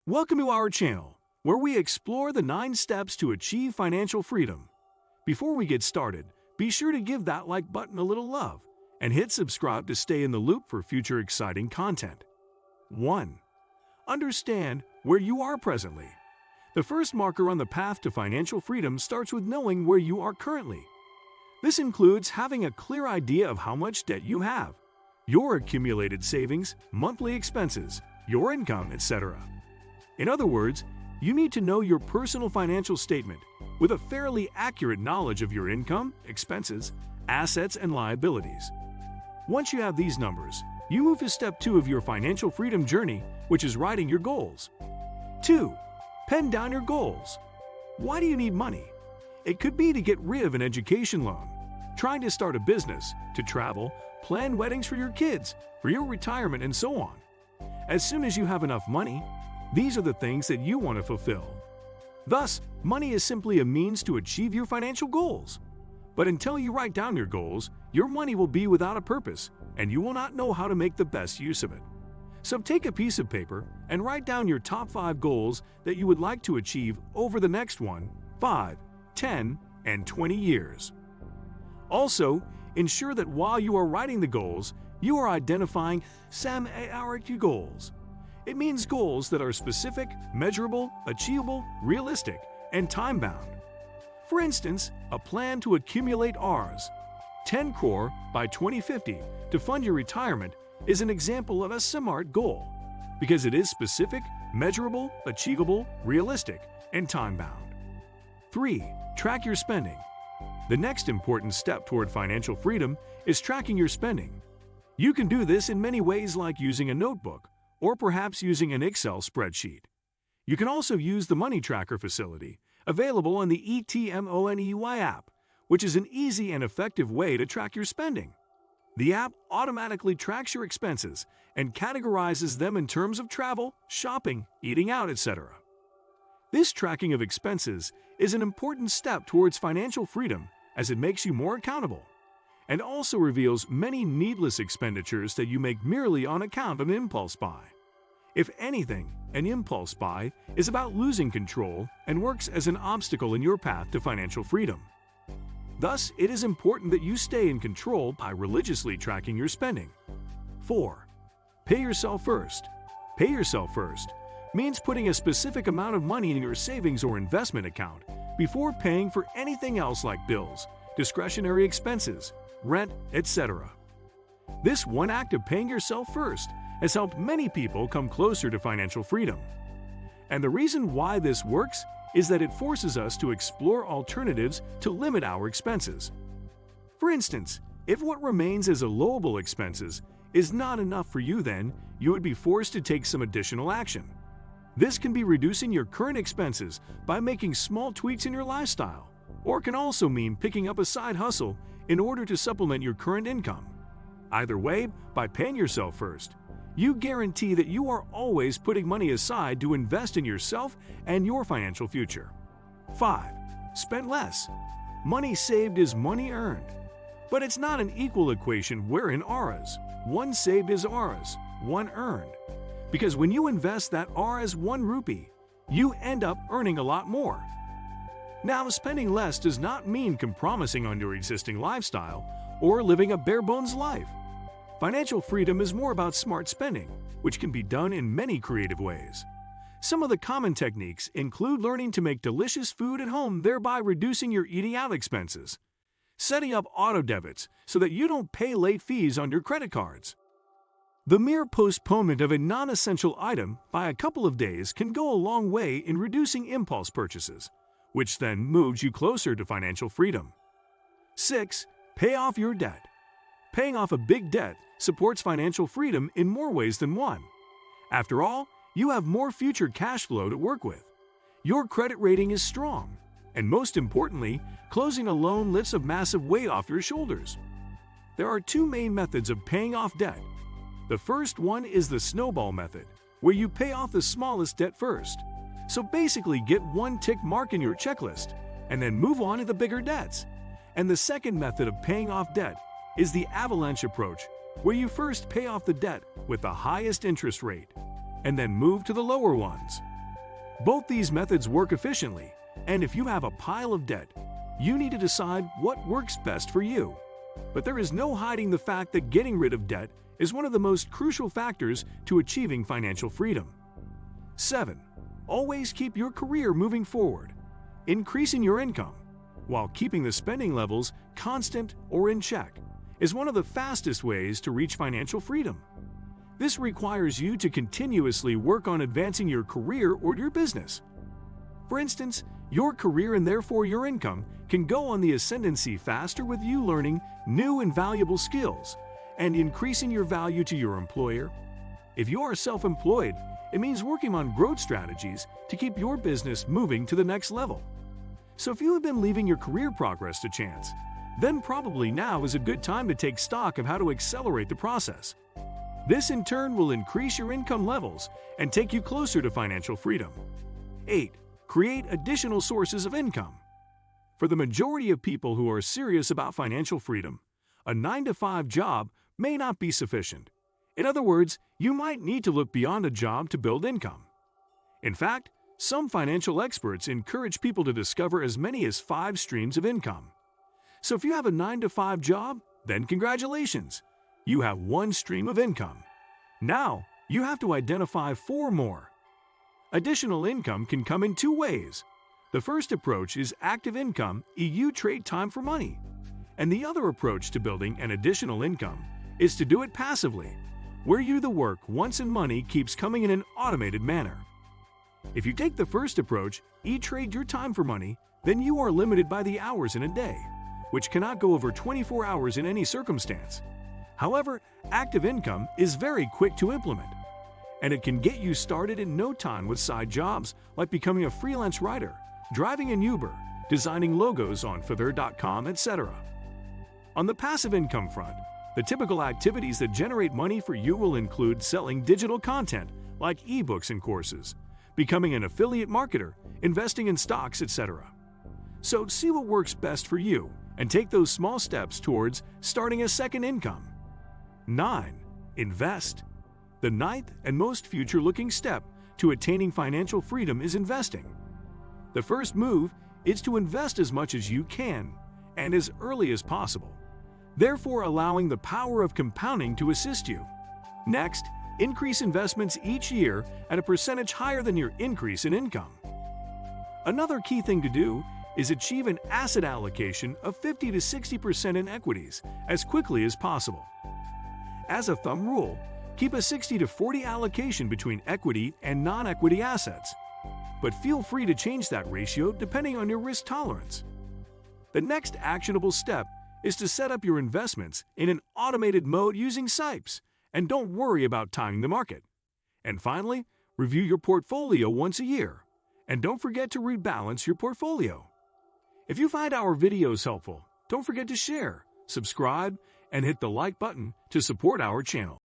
Welcome to our channel, where we explore the 9 steps to achieve financial freedom. Before we get started, be sure to give that like button a little love and hit subscribe to stay in the loop for future exciting content. 1. Understand where you are presently. The first marker on the path to financial freedom starts with knowing where you are currently. This includes having a clear idea of how much debt you have, your accumulated savings, monthly expenses, your income, etc. In other words, you need to know your personal financial statement with a fairly accurate knowledge of your income, expenses, assets, and liabilities. Once you have these numbers, you move to step 2 of your financial freedom journey, which is writing your goals. 2. Pen down your goals. Why do you need money? It could be to get rid of an education loan, trying to start a business, to travel, plan weddings for your kids, for your retirement, and so on. As soon as you have enough money, these are the things that you want to fulfill. Thus, money is simply a means to achieve your financial goals. But until you write down your goals, your money will be without a purpose, and you will not know how to make the best use of it. So take a piece of paper and write down your top 5 goals that you would like to achieve over the next 1, 5, 10, and 20 years. Also, ensure that while you are writing the goals, you are identifying SMART goals. It means goals that are specific, measurable, achievable, realistic, and time-bound. For instance, a plan to accumulate Rs. 10 crore by 2050 to fund your retirement is an example of a SMART goal because it is specific, measurable, achievable, realistic, and time-bound. 3. Track your spending. The next important step toward financial freedom is tracking your spending. You can do this in many ways, like using a notebook or perhaps using an Excel spreadsheet. You can also use the Money Tracker facility, available on the ETMONEY app, which is an easy and effective way to track your spending. The app automatically tracks your expenses and categorizes them in terms of travel, shopping, eating out, etc. This tracking of expenses is an important step towards financial freedom as it makes you more accountable and also reveals many needless expenditures that you make merely on account of an impulse buy. If anything, an impulse buy is about losing control and works as an obstacle in your path to financial freedom. Thus, it is important that you stay in control by religiously tracking your spending. 4. Pay yourself first. Pay yourself first means putting a specific amount of money in your savings or investment account before paying for anything else like bills, discretionary expenses, rent, etc. This one act of paying yourself first has helped many people come closer to financial freedom. And the reason why this works is that it forces us to explore alternatives to limit our expenses. For instance, if what remains as allowable expenses is not enough for you, then you would be forced to take some additional action. This can be reducing your current expenses by making small tweaks in your lifestyle, or can also mean picking up a side hustle in order to supplement your current income. Either way, by paying yourself first, you guarantee that you are always putting money aside to invest in yourself and your financial future. 5. Spend less. Money saved is money earned. But it's not an equal equation wherein Rs. 1 saved is Rs. 1 earned. Because when you invest that Rs. 1 rupee, you end up earning a lot more. Now, spending less does not mean compromising on your existing lifestyle or living a bare-bones life. Financial freedom is more about smart spending, which can be done in many creative ways. Some of the common techniques include learning to make delicious food at home, thereby reducing your eating out expenses, setting up auto debits so that you don't pay late fees on your credit cards. The mere postponement of a non-essential item by a couple of days can go a long way in reducing impulse purchases, which then moves you closer to financial freedom. 6. Pay off your debt. Paying off a big debt supports financial freedom in more ways than one. After all, you have more future cash flow to work with. Your credit rating is strong, and most importantly, closing a loan lifts a massive weight off your shoulders. There are 2 main methods of paying off debt. The first one is the snowball method, where you pay off the smallest debt first. So basically get 1 tick mark in your checklist, and then move on to the bigger debts. And the second method of paying off debt is the avalanche approach, where you first pay off the debt with the highest interest rate, and then move to the lower ones. Both these methods work efficiently, and if you have a pile of debt, you need to decide what works best for you. But there is no hiding the fact that getting rid of debt is one of the most crucial factors to achieving financial freedom. 7. Always keep your career moving forward. Increasing your income, while keeping the spending levels constant or in check, is one of the fastest ways to reach financial freedom. This requires you to continuously work on advancing your career or your business. For instance, your career and therefore your income can go on the ascendancy faster with you learning new and valuable skills and increasing your value to your employer. If you are self-employed, it means working on growth strategies to keep your business moving to the next level. So if you have been leaving your career progress to chance, then probably now is a good time to take stock of how to accelerate the process. This in turn will increase your income levels and take you closer to financial freedom. 8. Create additional sources of income. For the majority of people who are serious about financial freedom, a 9-to-5 job may not be sufficient. In other words, you might need to look beyond a job to build income. In fact, some financial experts encourage people to discover as many as 5 streams of income. So if you have a 9-to-5 job, then congratulations! You have 1 stream of income. Now, you have to identify 4 more. Additional income can come in 2 ways. The first approach is active income, you trade time for money. And the other approach to building an additional income is to do it passively, where you do the work once and money keeps coming in an automated manner. If you take the first approach, trade your time for money, then you are limited by the hours in a day, which cannot go over 24 hours in any circumstance. However, active income is very quick to implement, and it can get you started in no time with side jobs like becoming a freelance writer, driving an Uber, designing logos on Fiverr.com, etc. On the passive income front, the typical activities that generate money for you will include selling digital content like ebooks and courses, becoming an affiliate marketer, investing in stocks, etc. So see what works best for you and take those small steps towards starting a second income. 9. Invest. The 9th and most future-looking step to attaining financial freedom is investing. The first move is to invest as much as you can and as early as possible, therefore allowing the power of compounding to assist you. Next, increase investments each year at a percentage higher than your increase in income. Another key thing to do is achieve an asset allocation of 50 to 60% in equities as quickly as possible. As a thumb rule, keep a 60 to 40 allocation between equity and non-equity assets, but feel free to change that ratio depending on your risk tolerance. The next actionable step is to set up your investments in an automated mode using SIPEs, and don't worry about timing the market. And finally, review your portfolio once a year, and don't forget to rebalance your portfolio. If you find our videos helpful, don't forget to share, subscribe, and hit the like button to support our channel.